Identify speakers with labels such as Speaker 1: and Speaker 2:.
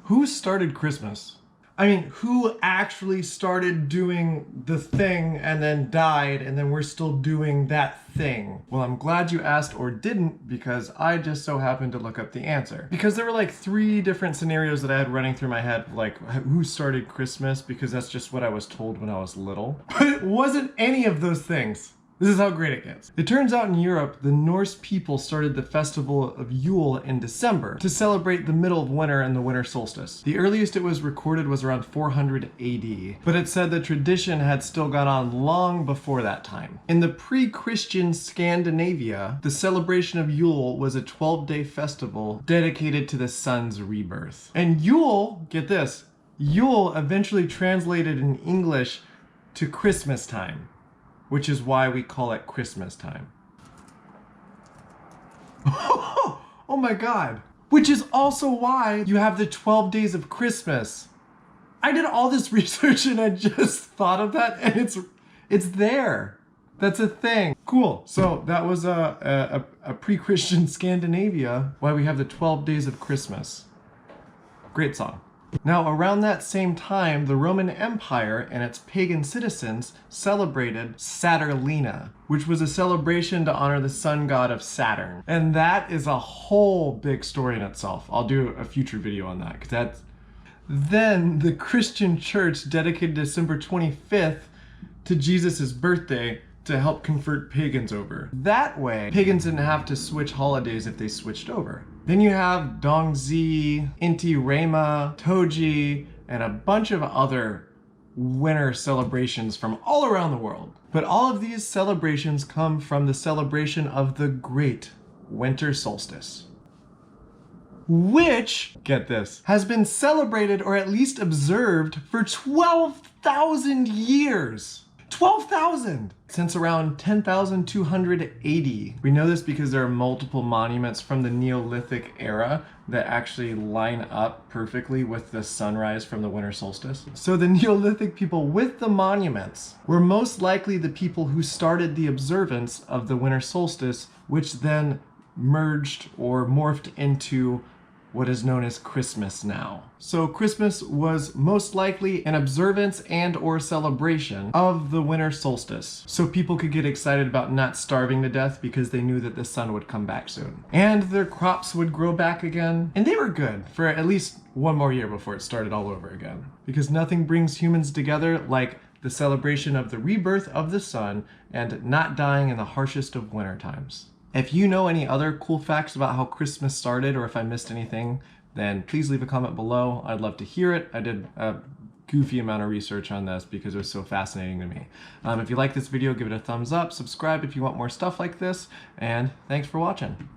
Speaker 1: Who started Christmas? I mean, who actually started doing the thing and then died and then we're still doing that thing? Well, I'm glad you asked or didn't, because I just so happened to look up the answer. Because there were like 3 different scenarios that I had running through my head, like who started Christmas, because that's just what I was told when I was little. But it wasn't any of those things. This is how great it gets. It turns out in Europe, the Norse people started the festival of Yule in December to celebrate the middle of winter and the winter solstice. The earliest it was recorded was around 400 AD, but it said the tradition had still gone on long before that time. In the pre-Christian Scandinavia, the celebration of Yule was a 12-day festival dedicated to the sun's rebirth. And Yule, get this, Yule eventually translated in English to Christmas time, which is why we call it Christmas time. Oh my God. Which is also why you have the 12 days of Christmas. I did all this research and I just thought of that, and it's there. That's a thing. Cool. So that was a pre-Christian Scandinavia, why we have the 12 days of Christmas. Great song. Now, around that same time, the Roman Empire and its pagan citizens celebrated Saturnina, which was a celebration to honor the sun god of Saturn. And that is a whole big story in itself. I'll do a future video on that, because that's... Then the Christian church dedicated December 25th to Jesus' birthday to help convert pagans over. That way, pagans didn't have to switch holidays if they switched over. Then you have Dongzi, Inti Raymi, Toji, and a bunch of other winter celebrations from all around the world. But all of these celebrations come from the celebration of the great winter solstice, which, get this, has been celebrated or at least observed for 12,000 years. 12,000! Since around 10,280. We know this because there are multiple monuments from the Neolithic era that actually line up perfectly with the sunrise from the winter solstice. So the Neolithic people with the monuments were most likely the people who started the observance of the winter solstice, which then merged or morphed into what is known as Christmas now. So Christmas was most likely an observance and or celebration of the winter solstice, so people could get excited about not starving to death because they knew that the sun would come back soon. And their crops would grow back again. And they were good for at least 1 more year before it started all over again. Because nothing brings humans together like the celebration of the rebirth of the sun and not dying in the harshest of winter times. If you know any other cool facts about how Christmas started, or if I missed anything, then please leave a comment below. I'd love to hear it. I did a goofy amount of research on this because it was so fascinating to me. If you like this video, give it a thumbs up, subscribe if you want more stuff like this, and thanks for watching.